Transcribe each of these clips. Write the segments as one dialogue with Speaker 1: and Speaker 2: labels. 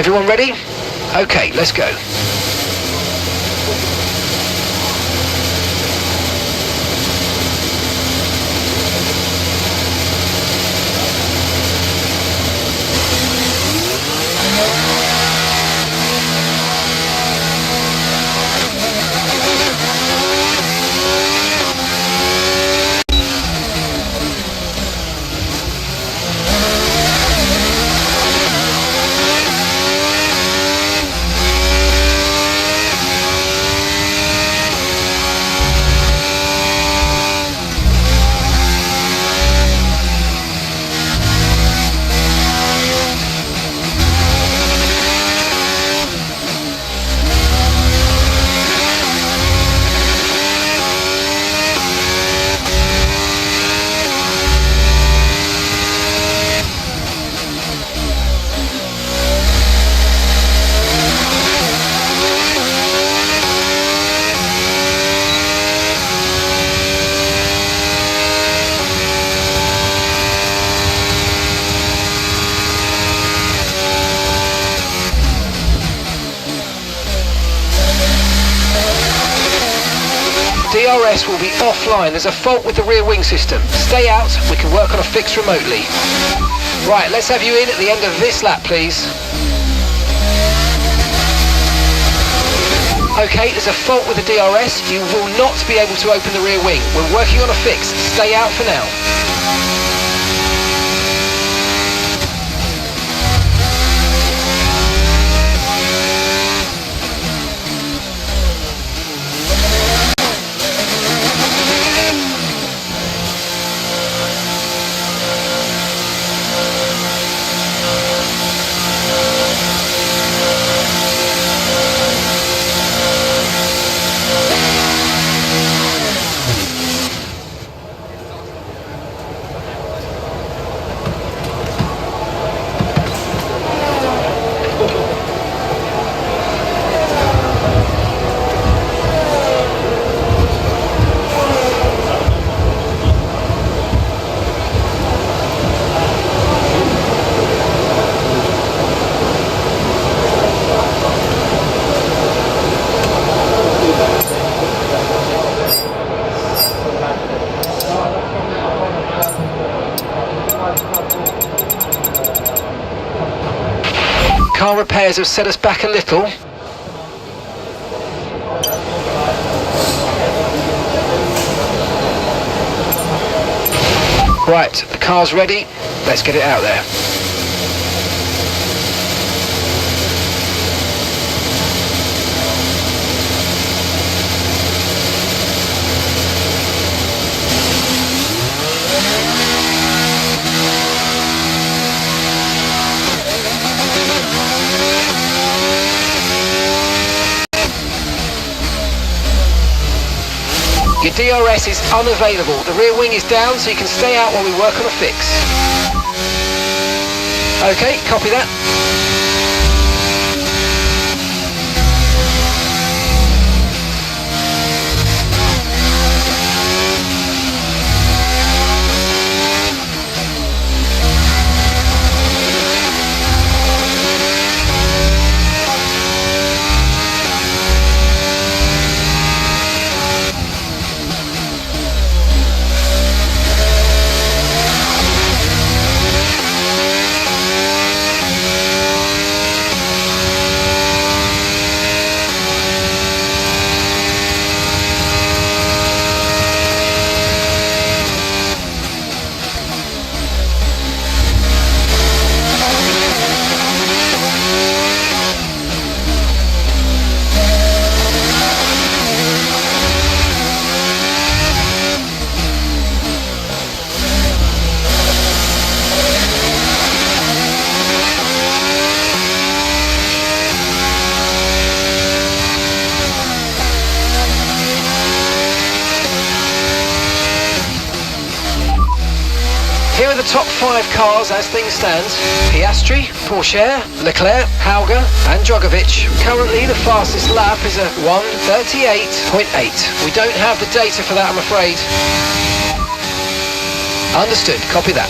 Speaker 1: Everyone ready? Okay, let's go. DRS will be offline. There's a fault with the rear wing system. Stay out, we can work on a fix remotely. Right, let's have you in at the end of this lap, please. Okay, there's a fault with the DRS. You will not be able to open the rear wing. We're working on a fix. Stay out for now. Car repairs have set us back a little. Right, the car's ready. Let's get it out there. Your DRS is unavailable. The rear wing is down, so you can stay out while we work on a fix. Okay, copy that. Here are the top 5 cars as things stand. Piastri, Porsche, Leclerc, Hauger and Drogovic. Currently the fastest lap is a 1:38.8. We don't have the data for that, I'm afraid. Understood, copy that.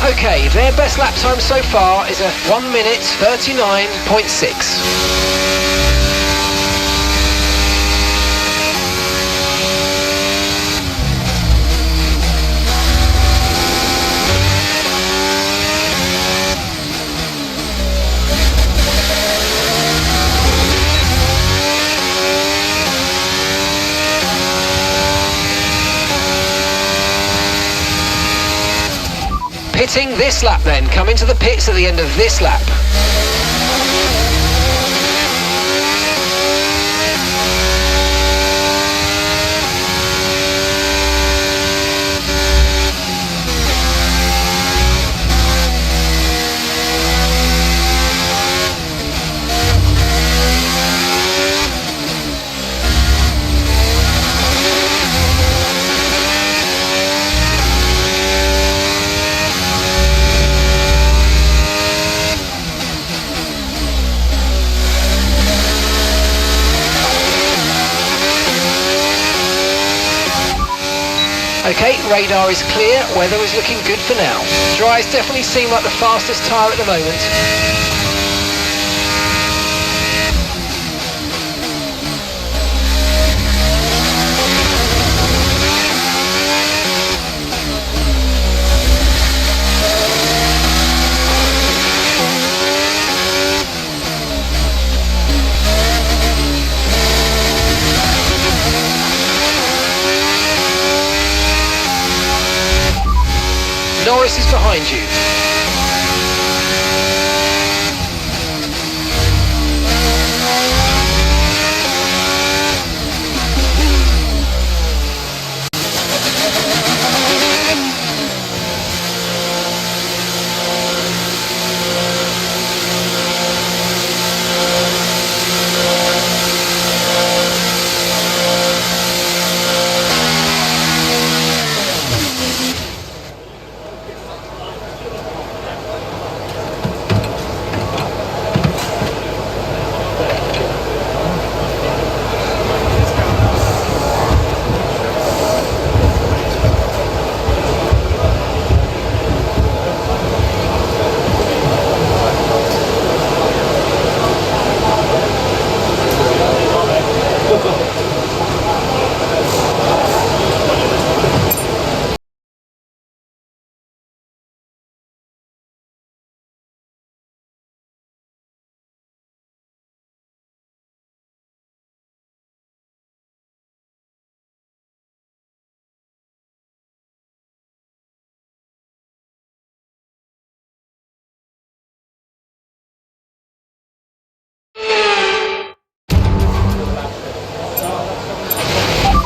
Speaker 1: Okay, their best lap time so far is a 1 minute 39.6. Pitting this lap then, come into the pits at the end of this lap. Okay, radar is clear, weather is looking good for now. Dries definitely seem like the fastest tyre at the moment. Norris is behind you.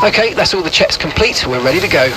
Speaker 1: Okay, that's all the checks complete, we're ready to go.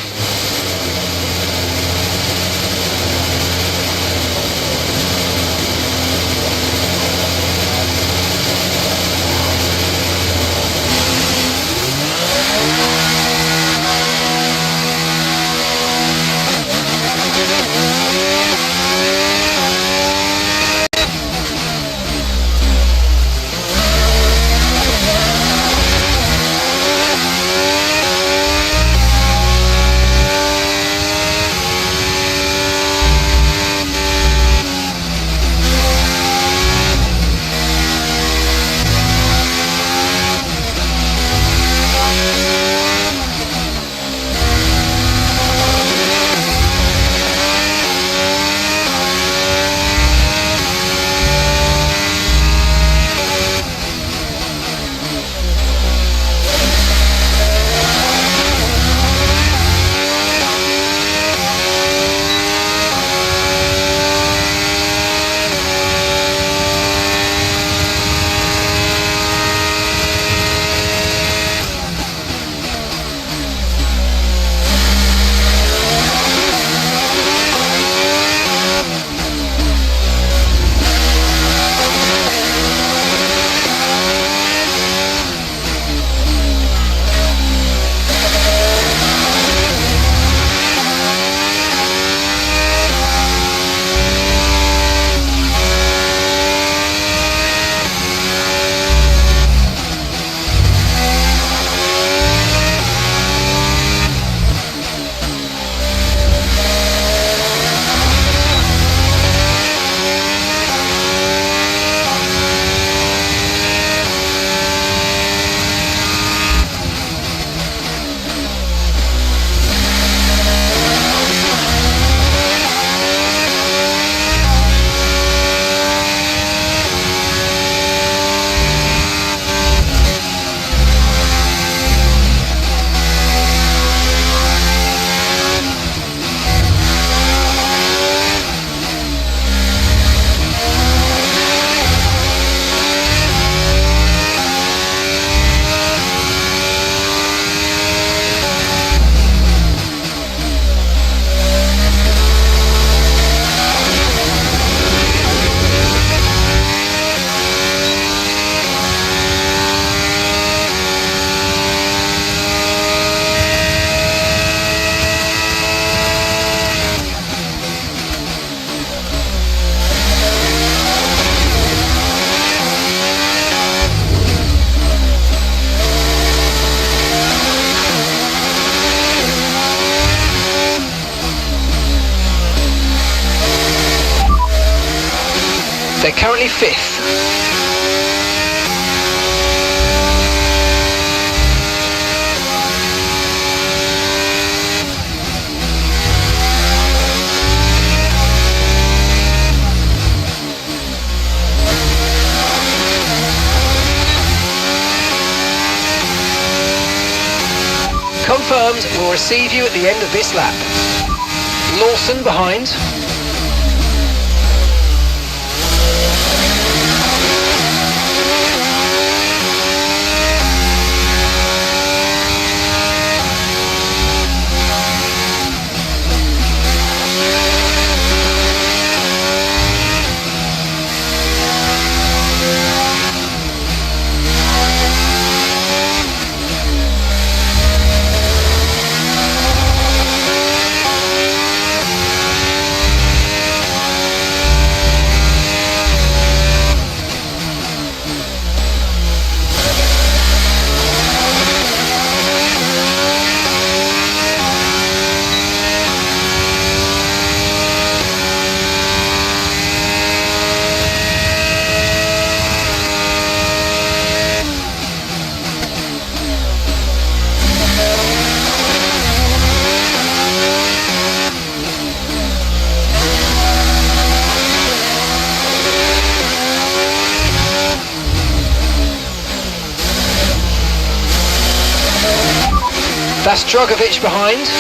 Speaker 1: They're currently 5th. Confirmed, we'll receive you at the end of this lap. Lawson behind. That's Drogovic behind.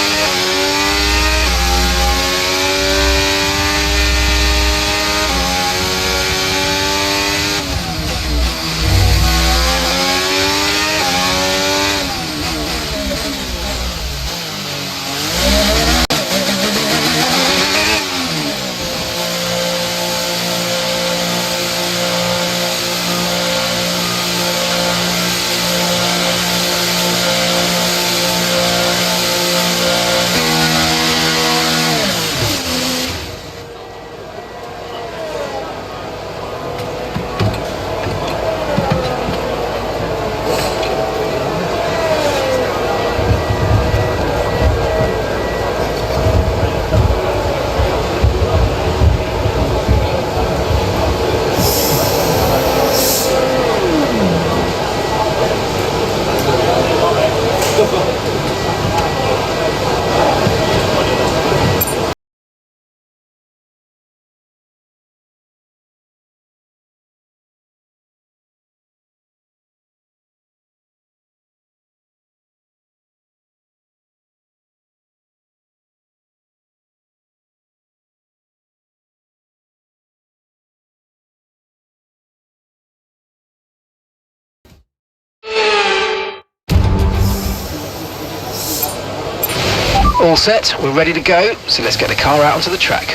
Speaker 1: All set, we're ready to go, so let's get the car out onto the track.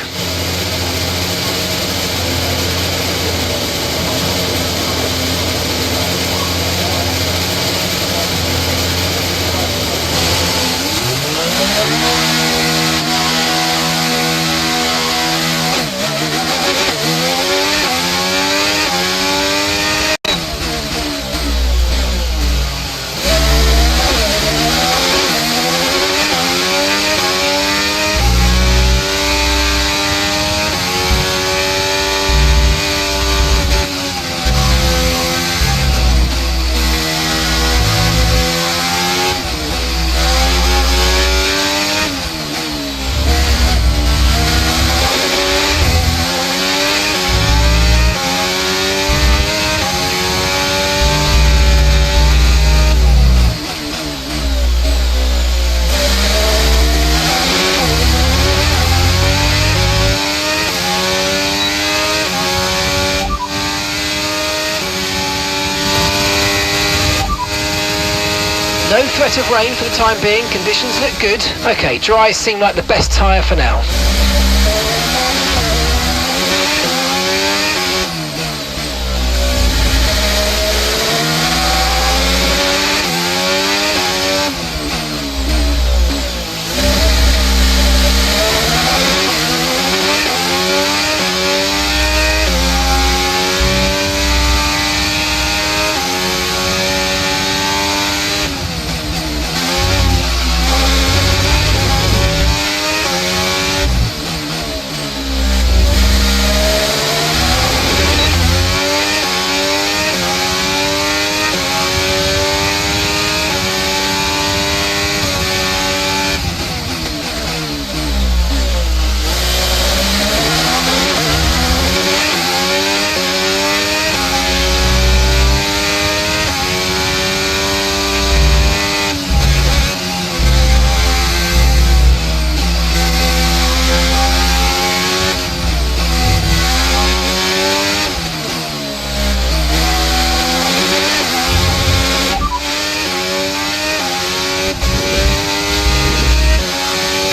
Speaker 1: No threat of rain for the time being, conditions look good. Okay, dry seem like the best tyre for now.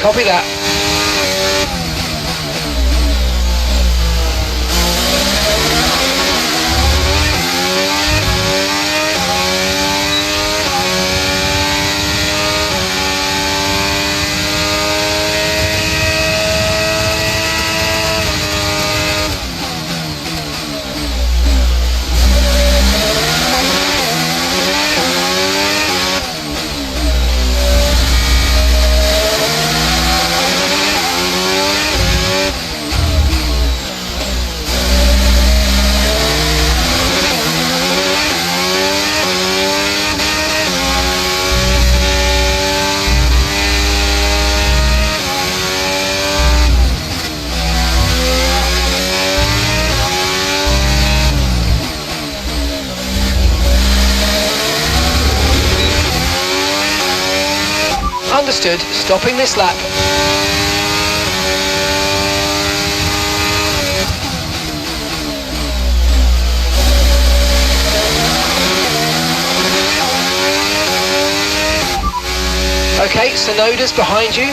Speaker 1: Copy that. Understood, stopping this lap. Okay, Sonoda's behind you.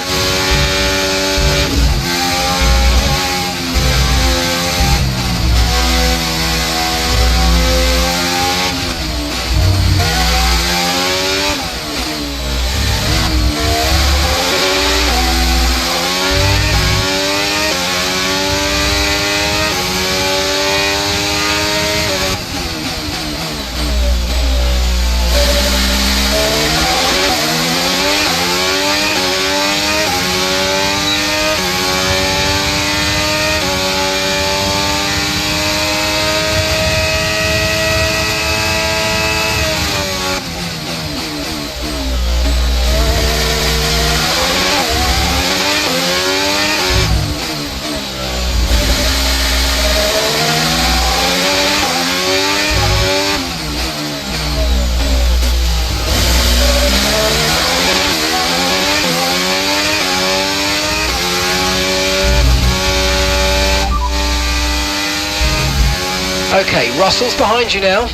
Speaker 1: Okay, Russell's behind you now.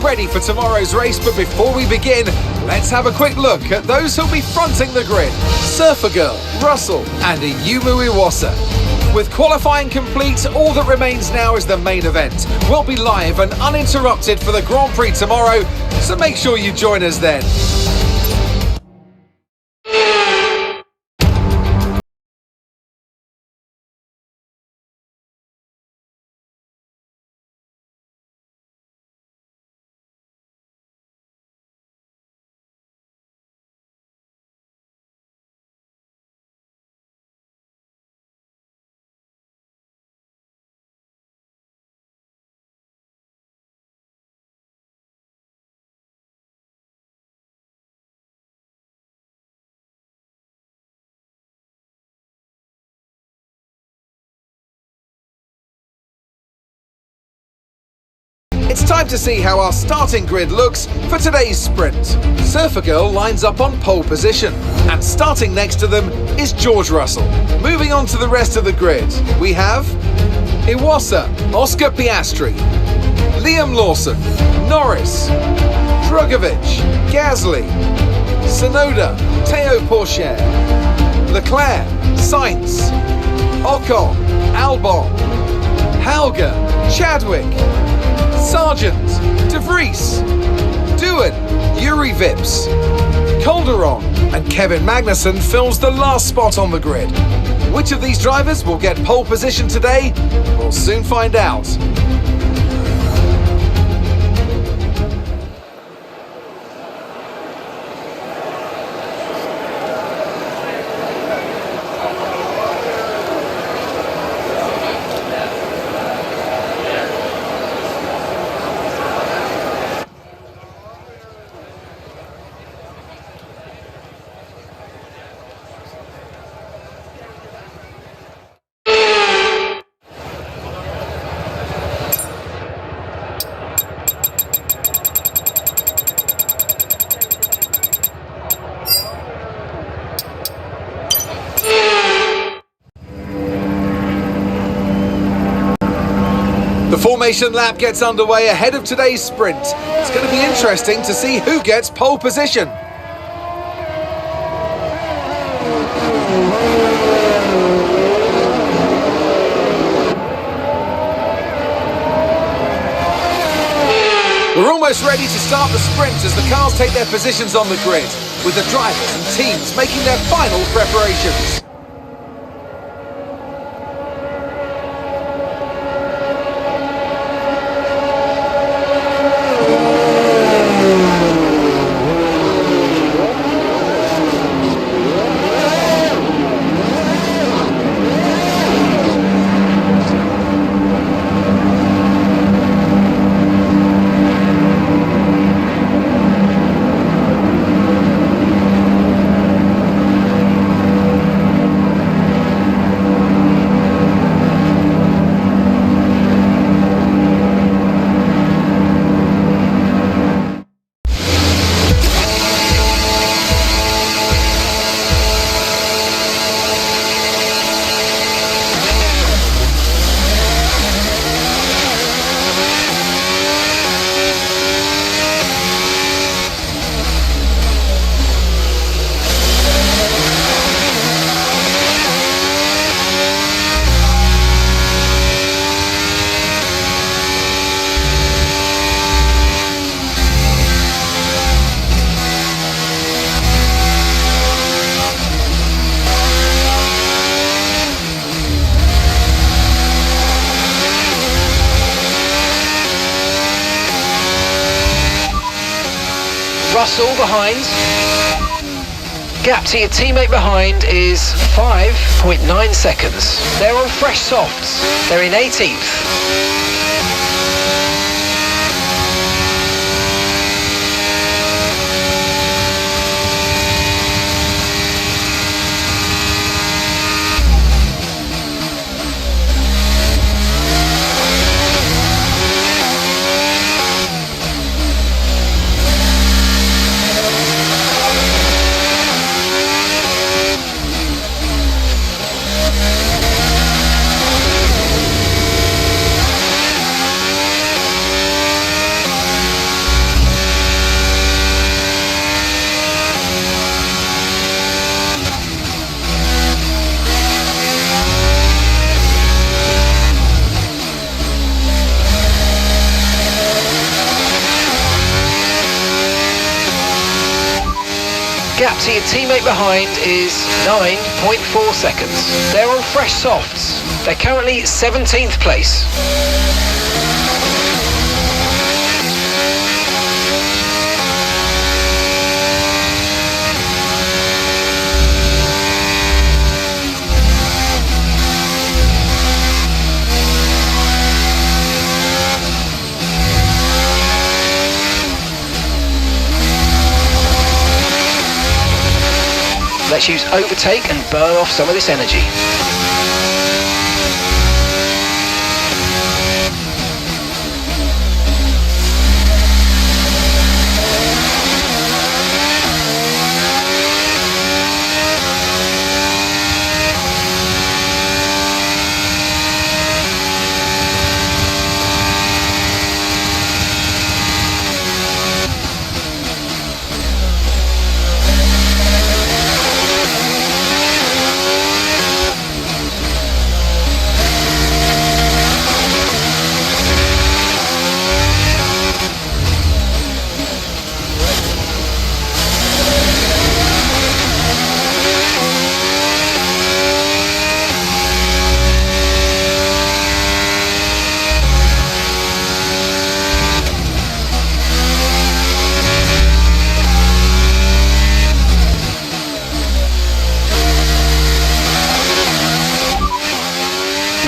Speaker 2: Ready for tomorrow's race, but before we begin, let's have a quick look at those who'll be fronting the grid. Surfer Girl, Russell and Ayumu Iwasa. With qualifying complete, all that remains now is the main event. We'll be live and uninterrupted for the Grand Prix tomorrow, so make sure you join us then. It's time to see how our starting grid looks for today's sprint. Surfer Girl lines up on pole position, and starting next to them is George Russell. Moving on to the rest of the grid, we have Iwasa, Oscar Piastri, Liam Lawson, Norris, Drugovich, Gasly, Sonoda, Théo Pourchaire, Leclerc, Sainz, Ocon, Albon, Hauger, Chadwick, Sargent, De Vries, Doohan, Yuri Vips, Calderon and Kevin Magnussen fills the last spot on the grid. Which of these drivers will get pole position today? We'll soon find out. The formation lap gets underway ahead of today's sprint. It's going to be interesting to see who gets pole position. We're almost ready to start the sprint as the cars take their positions on the grid, with the drivers and teams making their final preparations.
Speaker 1: Russell behind. Gap to your teammate behind is 5.9 seconds. They're on fresh softs. They're in 18th. Gap to your teammate behind is 9.4 seconds. They're on fresh softs. They're currently 17th place. Let's use overtake and burn off some of this energy.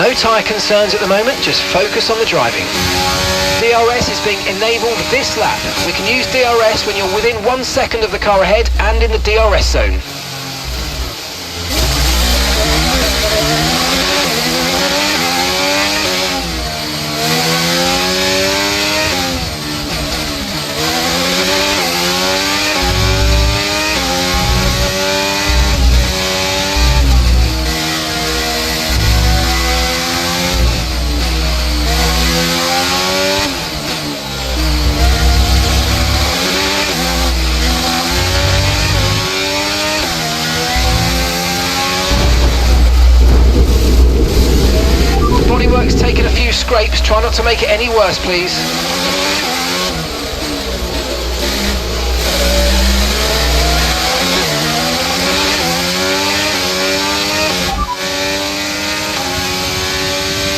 Speaker 1: No tyre concerns at the moment, just focus on the driving. DRS is being enabled this lap. We can use DRS when you're within 1 second of the car ahead and in the DRS zone. Bodywork's taken a few scrapes, try not to make it any worse please.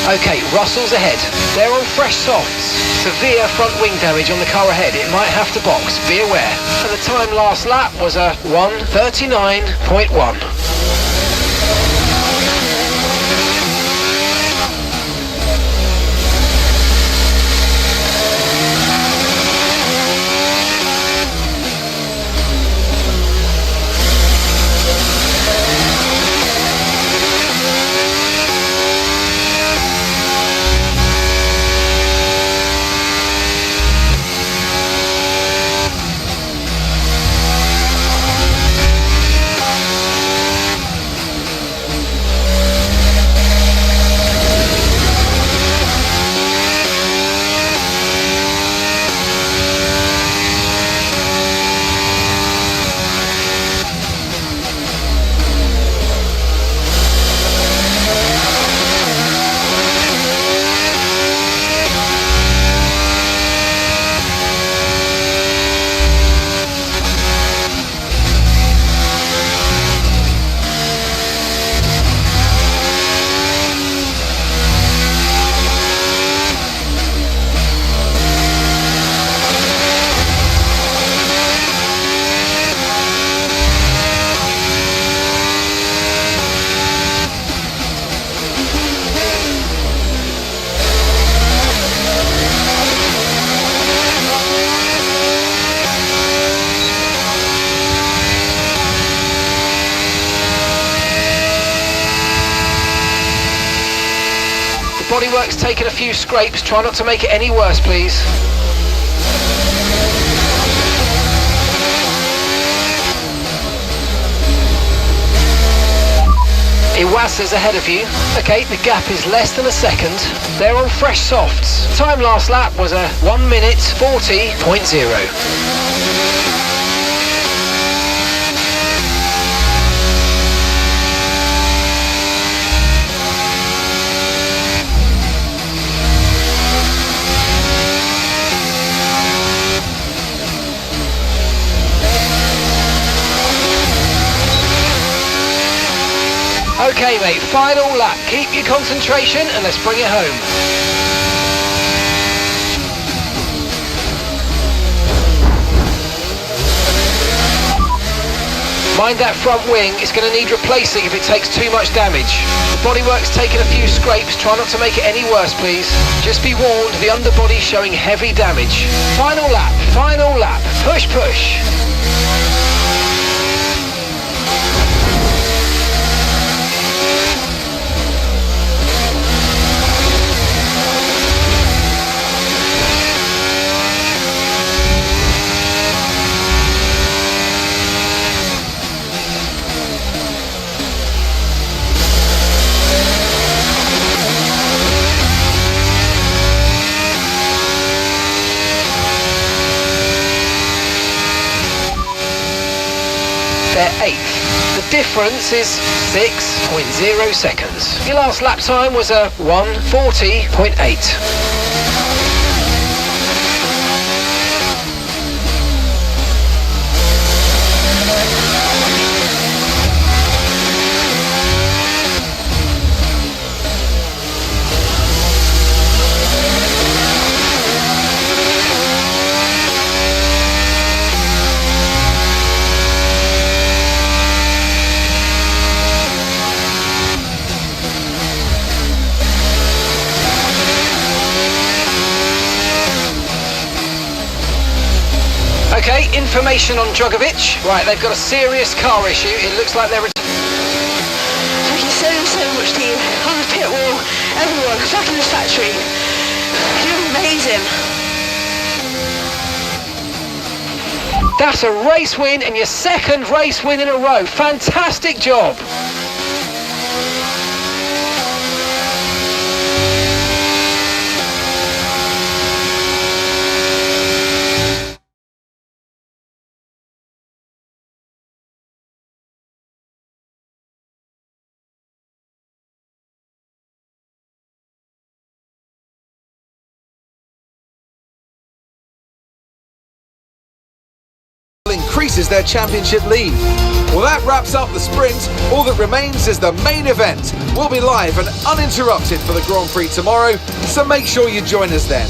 Speaker 1: Okay, Russell's ahead. They're on fresh softs. Severe front wing damage on the car ahead. It might have to box, be aware. And the time last lap was a 1:39.1. Bodywork's taken a few scrapes, try not to make it any worse please. Iwasa's ahead of you. Okay, the gap is less than a second. They're on fresh softs. Time last lap was a 1:40.0. Okay mate, final lap. Keep your concentration and let's bring it home. Mind that front wing, it's going to need replacing if it takes too much damage. The bodywork's taken a few scrapes, try not to make it any worse please. Just be warned, the underbody's showing heavy damage. Final lap, push push. They're 8th. The difference is 6.0 seconds. Your last lap time was a 1:40.8. information on Drogovic. Right, they've got a serious car issue. It looks like they're...
Speaker 3: Thank you so much, team. On the pit wall, everyone, back in the factory. You're amazing.
Speaker 1: That's a race win and your second race win in a row. Fantastic job.
Speaker 2: Increases their championship lead. Well, that wraps up the sprint. All that remains is the main event. We'll be live and uninterrupted for the Grand Prix tomorrow, so make sure you join us then.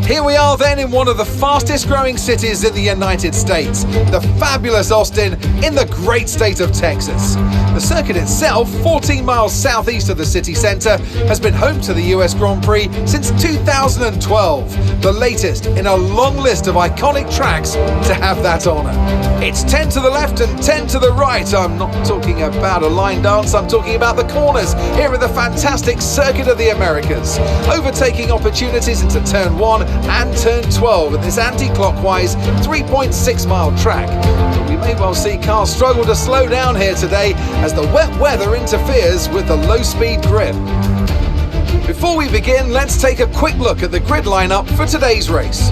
Speaker 2: Here we are then in one of the fastest growing cities in the United States, the fabulous Austin in the great state of Texas. The circuit itself, 14 miles southeast of the city centre, has been home to the US Grand Prix since 2012, the latest in a long list of iconic tracks to have that honour. It's 10 to the left and 10 to the right. I'm not talking about a line dance, I'm talking about the corners here at the fantastic Circuit of the Americas. Overtaking opportunities into turn 1 and turn 12 at this anti-clockwise 3.6 mile track. We may well see cars struggle to slow down here today as the wet weather interferes with the low-speed grip. Before we begin, let's take a quick look at the grid lineup for today's race.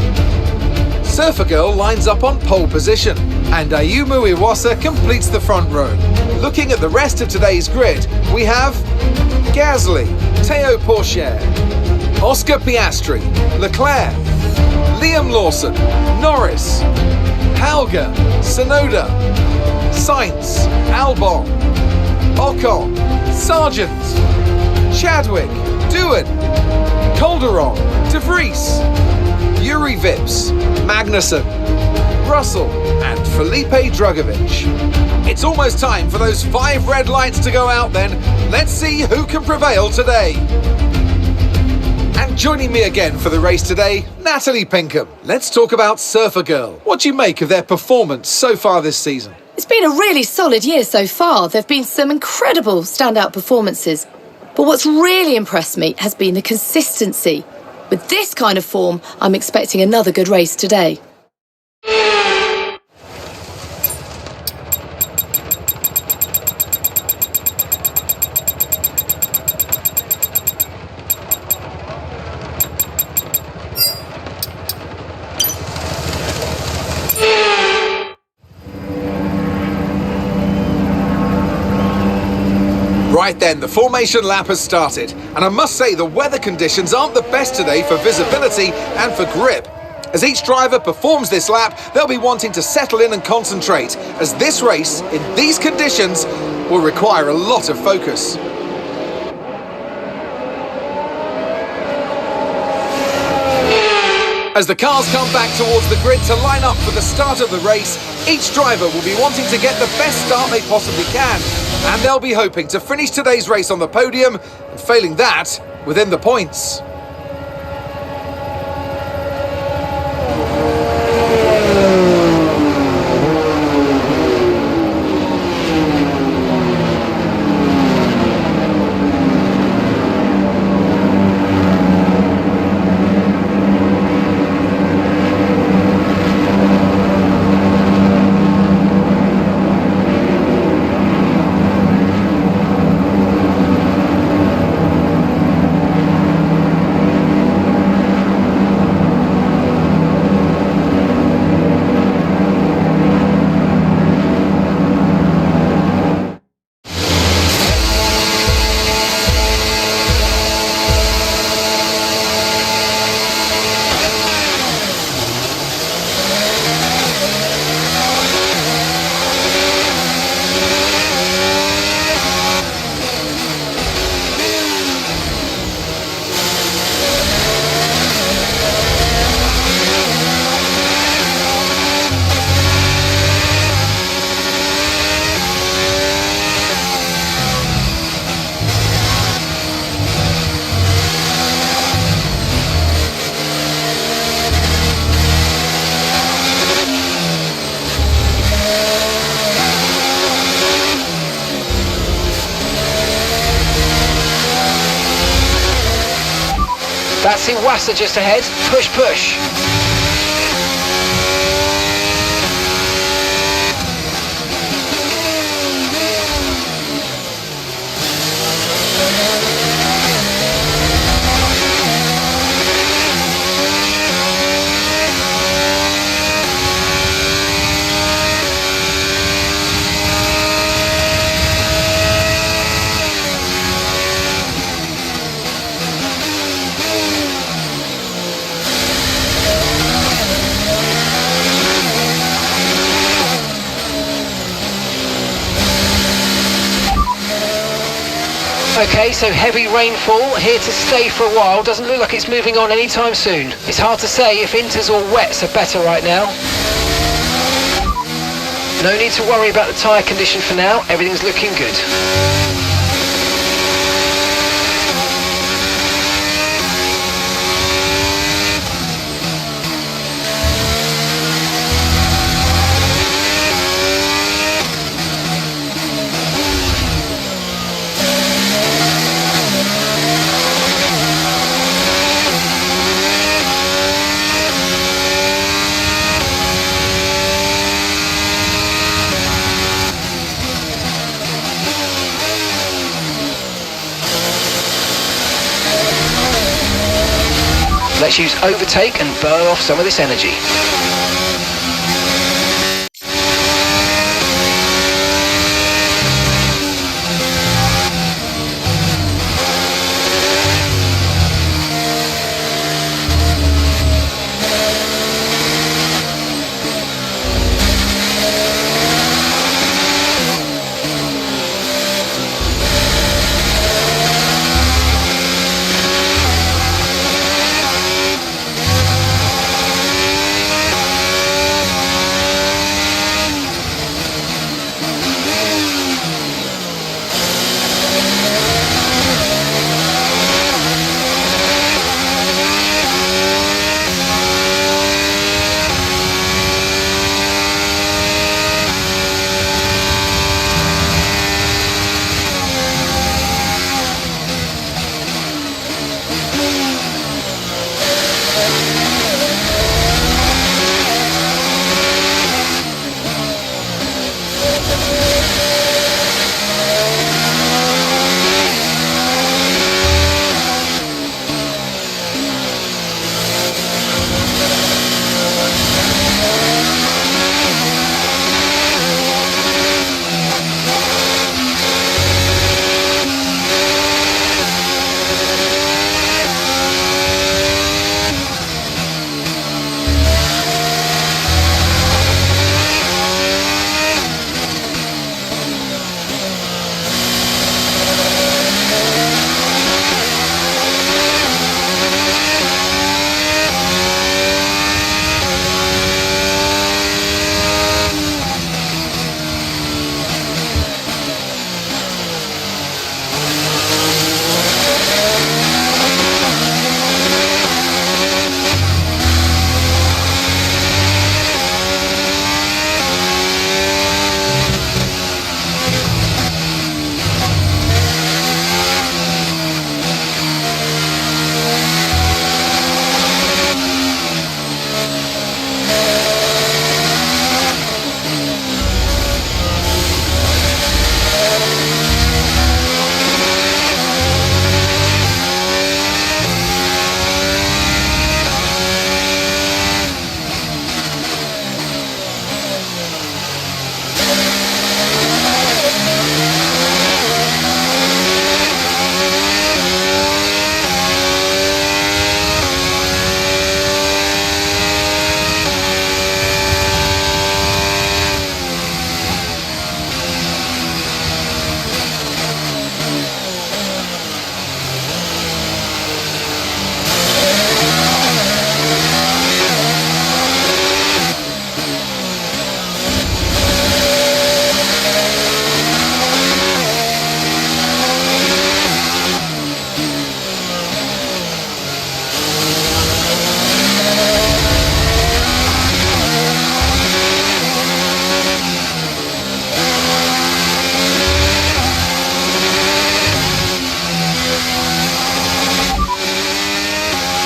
Speaker 2: Surfer Girl lines up on pole position, and Ayumu Iwasa completes the front row. Looking at the rest of today's grid, we have Gasly, Théo Pourchaire, Oscar Piastri, Leclerc, Liam Lawson, Norris, Halga, Sonoda, Sainz, Albon, Ocon, Sargent, Chadwick, Doohan, Calderon, De Vries, Yuri Vips, Magnussen, Russell and Felipe Drugovich. It's almost time for those 5 red lights to go out then. Let's see who can prevail today. And joining me again for the race today, Natalie Pinkham. Let's talk about Surfer Girl. What do you make of their performance so far this season?
Speaker 4: It's been a really solid year so far. There have been some incredible standout performances. But what's really impressed me has been the consistency. With this kind of form, I'm expecting another good race today.
Speaker 2: Right then, the formation lap has started, and I must say the weather conditions aren't the best today for visibility and for grip. As each driver performs this lap, they'll be wanting to settle in and concentrate, as this race, in these conditions, will require a lot of focus. As the cars come back towards the grid to line up for the start of the race, each driver will be wanting to get the best start they possibly can, and they'll be hoping to finish today's race on the podium, and failing that, within the points.
Speaker 1: That's Iwasa just ahead. Push, push. Okay, so heavy rainfall, here to stay for a while. Doesn't look like it's moving on anytime soon. It's hard to say if inters or wets are better right now. No need to worry about the tyre condition for now. Everything's looking good. Let's use overtake and burn off some of this energy.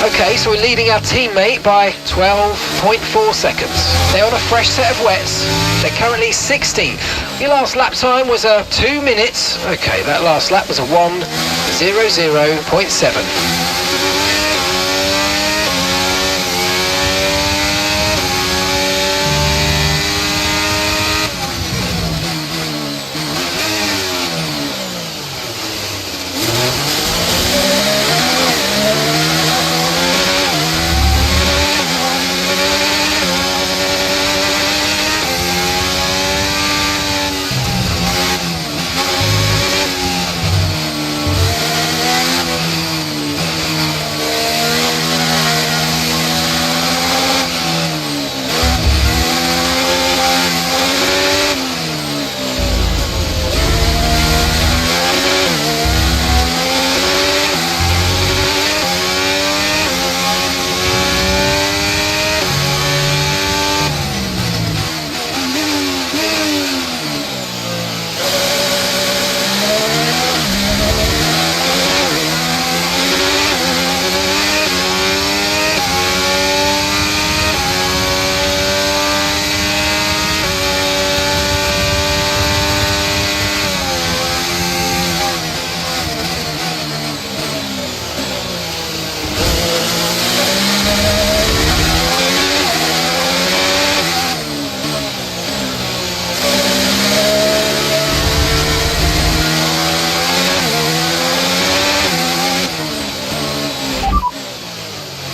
Speaker 1: Okay, so we're leading our teammate by 12.4 seconds. They're on a fresh set of wets. They're currently 16th. Your last lap time was 2 minutes. Okay, that last lap was a 1:00.7.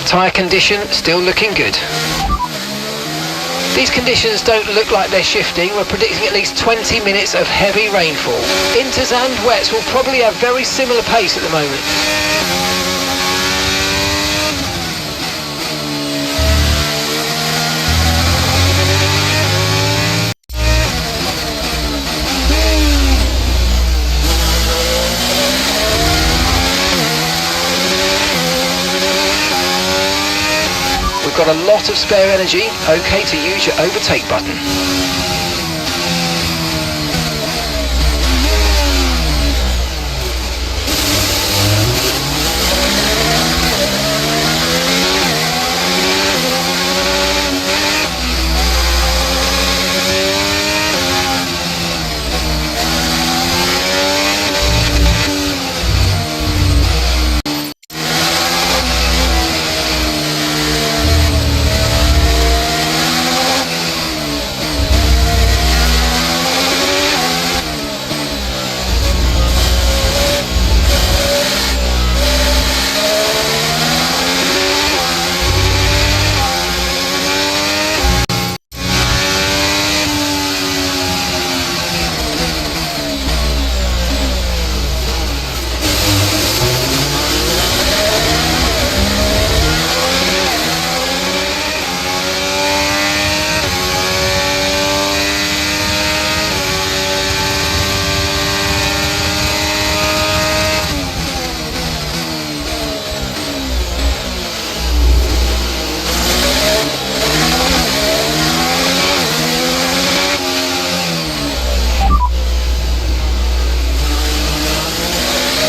Speaker 1: Tyre condition still looking good. These conditions don't look like they're shifting. We're predicting at least 20 minutes of heavy rainfall. Inters and wets will probably have very similar pace at the moment. We've got a lot of spare energy, okay to use your overtake button.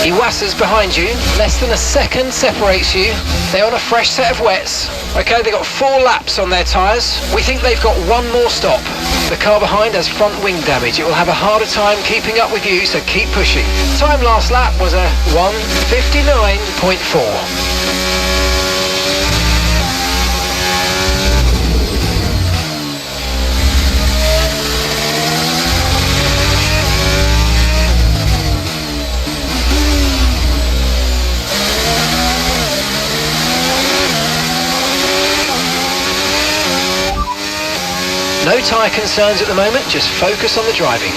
Speaker 1: Iwasa's behind you, less than a second separates you. They're on a fresh set of wets. Okay, they've got 4 laps on their tyres. We think they've got 1 more stop. The car behind has front wing damage. It will have a harder time keeping up with you, so keep pushing. Time last lap was a 1:59.4. No tyre concerns at the moment, just focus on the driving.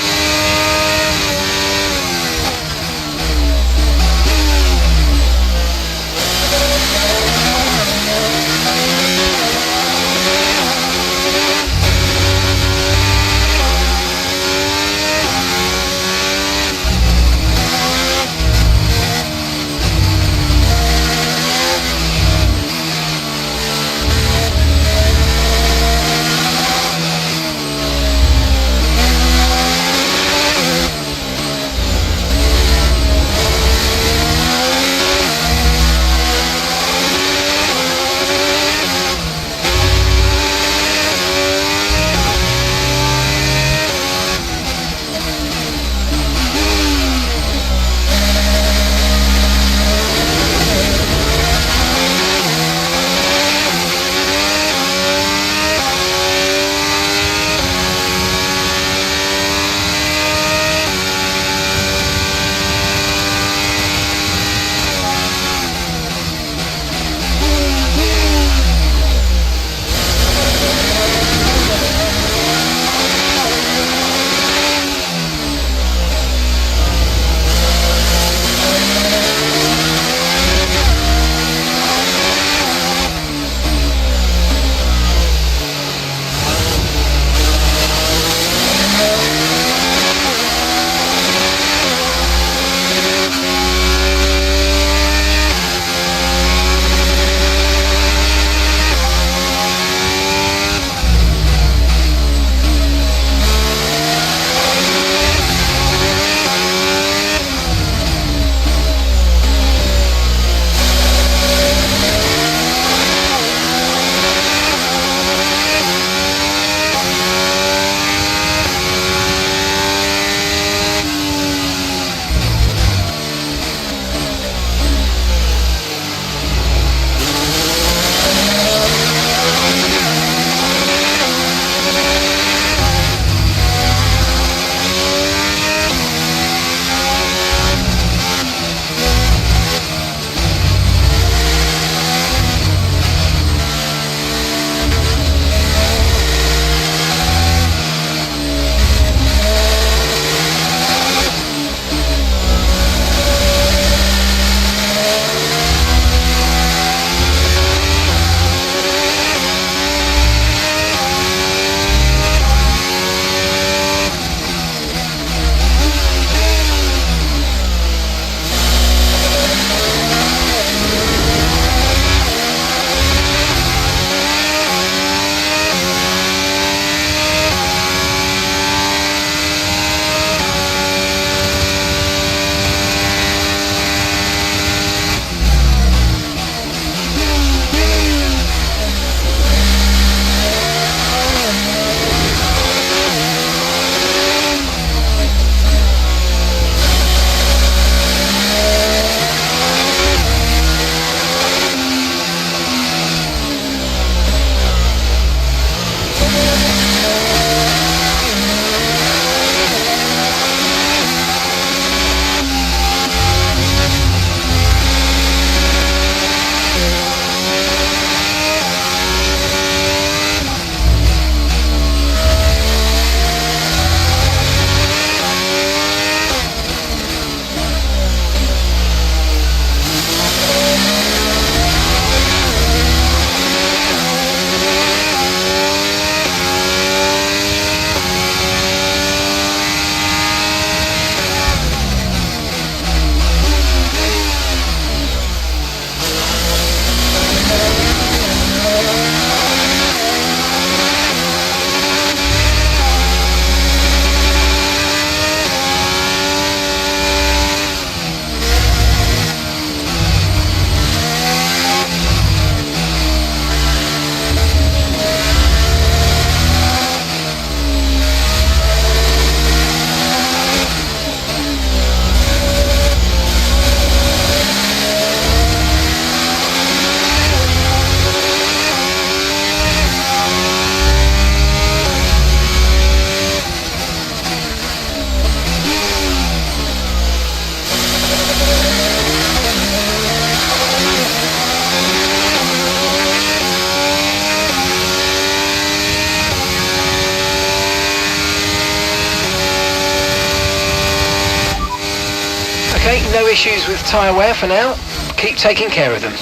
Speaker 1: no issues with tyre wear for now. Keep taking care of them.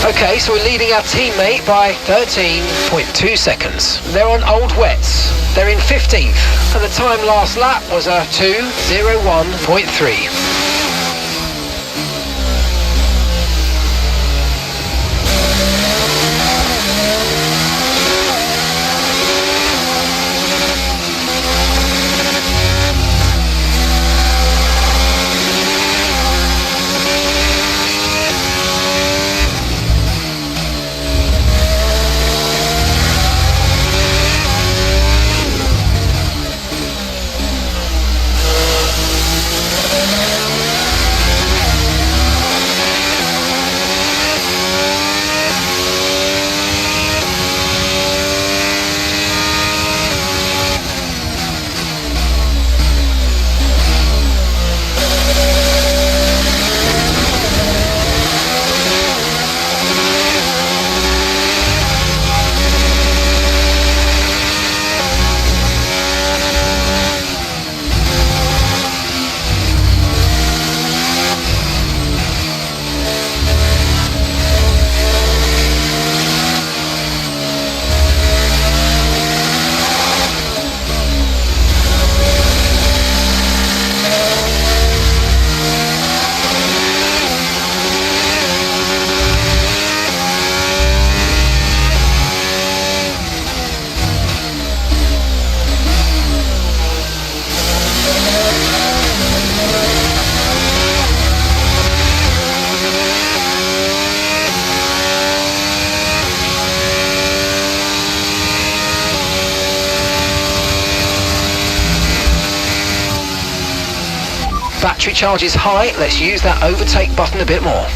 Speaker 1: Okay, so we're leading our teammate by 13.2 seconds. They're on old wets. They're in 15th, and the time last lap was a 2:01.3. Battery charge is high, let's use that overtake button a bit more.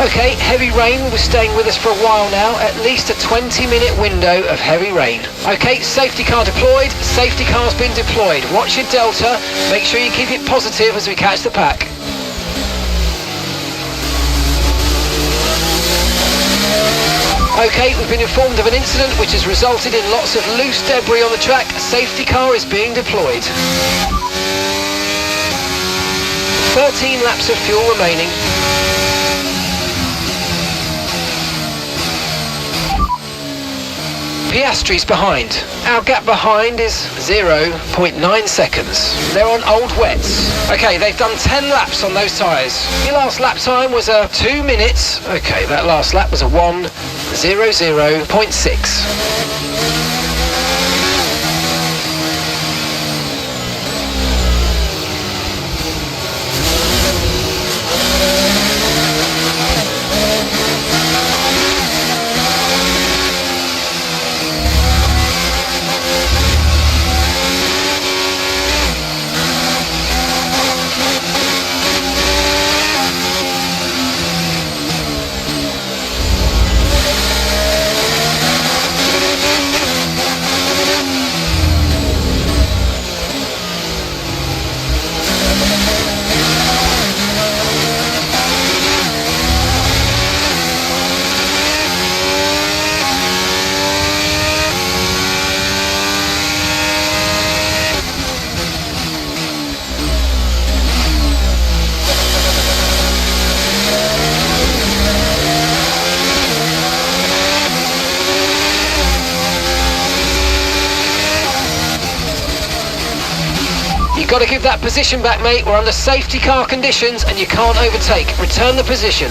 Speaker 1: Okay, heavy rain will be staying with us for a while now, at least a 20-minute window of heavy rain. Okay, safety car deployed, safety car's been deployed. Watch your delta, make sure you keep it positive as we catch the pack. Okay, we've been informed of an incident which has resulted in lots of loose debris on the track. A safety car is being deployed. 13 laps of fuel remaining. Piastri's behind. Our gap behind is 0.9 seconds. They're on old wets. Okay, they've done 10 laps on those tyres. Your last lap time was 2 minutes. Okay, that last lap was a 1:00.6. You've got to give that position back, mate. We're under safety car conditions and you can't overtake. Return the position.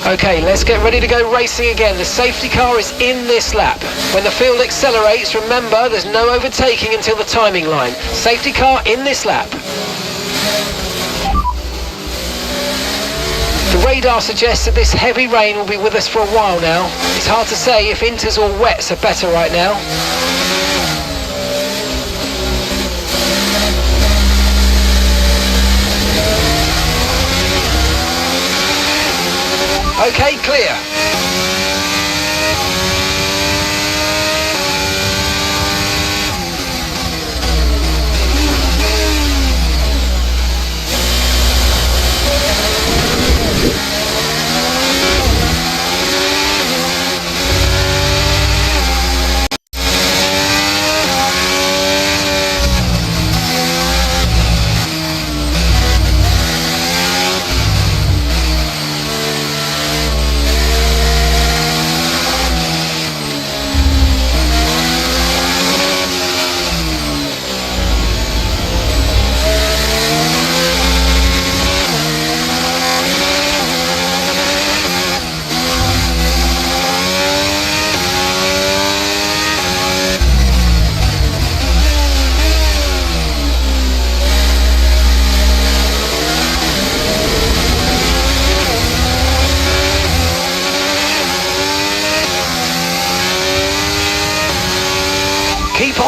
Speaker 1: Okay, let's get ready to go racing again. The safety car is in this lap. When the field accelerates, remember there's no overtaking until the timing line. Safety car in this lap. The radar suggests that this heavy rain will be with us for a while now. It's hard to say if inters or wets are better right now. Okay, clear.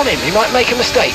Speaker 1: on him, he might make a mistake.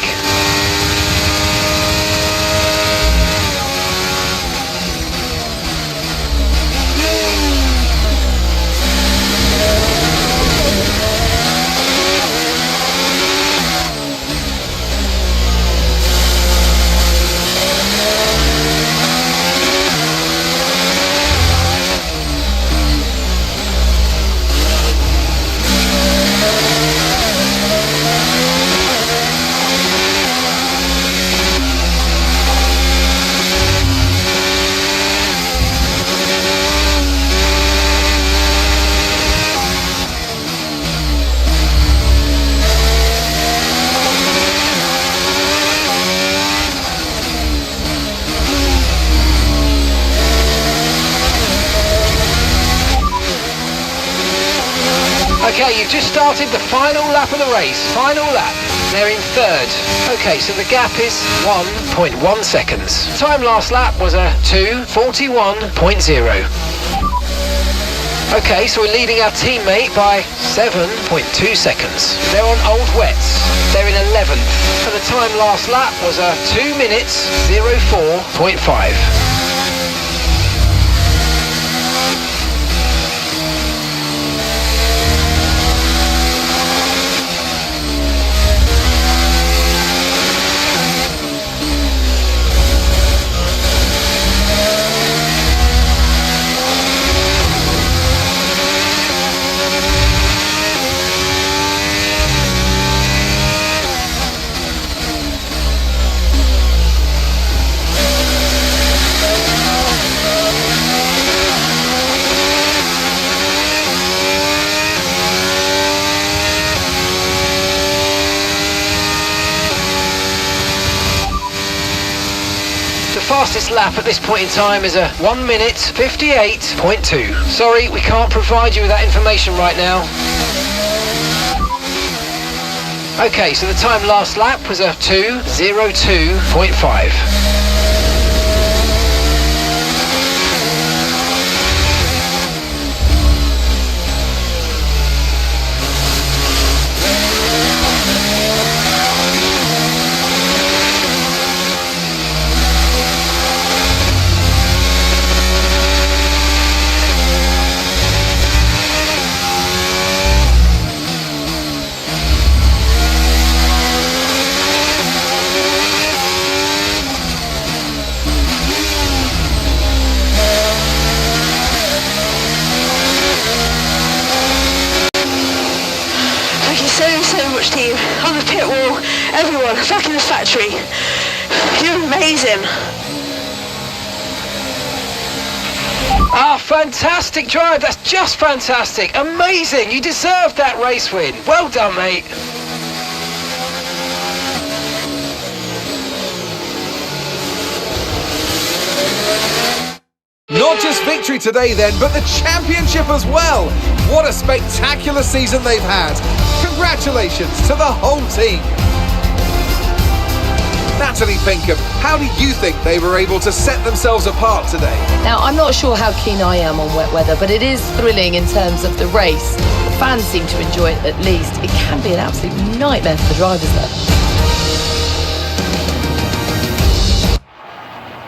Speaker 1: Okay, you've just started the final lap of the race. Final lap. They're in third. Okay, so the gap is 1.1 seconds. Time last lap was a 2:41.0. Okay, so we're leading our teammate by 7.2 seconds. They're on old wets. They're in 11th. And the time last lap was a 2 minutes 04.5. Fastest lap at this point in time is a 1 minute 58.2. Sorry, we can't provide you with that information right now. Okay, so the time last lap was a 2:02.5.
Speaker 3: So much team, on the pit wall, everyone, back in the factory. You're amazing.
Speaker 1: Ah, fantastic drive, that's just fantastic, amazing, you deserved that race win. Well done, mate.
Speaker 2: Not just victory today then, but the championship as well. What a spectacular season they've had. Congratulations to the whole team. Natalie Pinkham, how do you think they were able to set themselves apart today?
Speaker 4: Now, I'm not sure how keen I am on wet weather, but it is thrilling in terms of the race. The fans seem to enjoy it at least. It can be an absolute nightmare for the drivers though.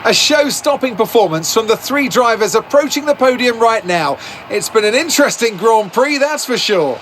Speaker 2: A show-stopping performance from the three drivers approaching the podium right now. It's been an interesting Grand Prix, that's for sure.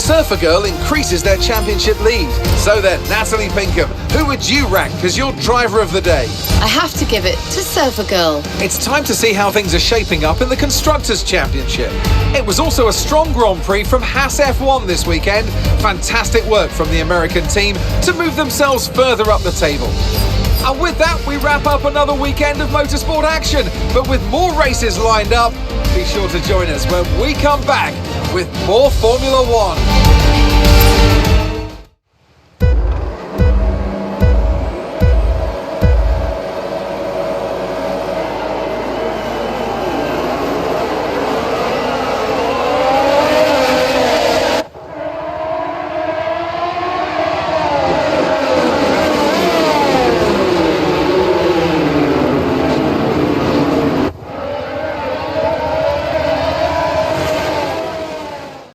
Speaker 2: Surfer Girl increases their championship lead. So then, Natalie Pinkham, who would you rank as your driver of the day?
Speaker 4: I have to give it to Surfer Girl.
Speaker 2: It's time to see how things are shaping up in the Constructors' Championship. It was also a strong Grand Prix from Haas F1 this weekend. Fantastic work from the American team to move themselves further up the table. And with that, we wrap up another weekend of motorsport action. But with more races lined up, be sure to join us when we come back with more Formula One.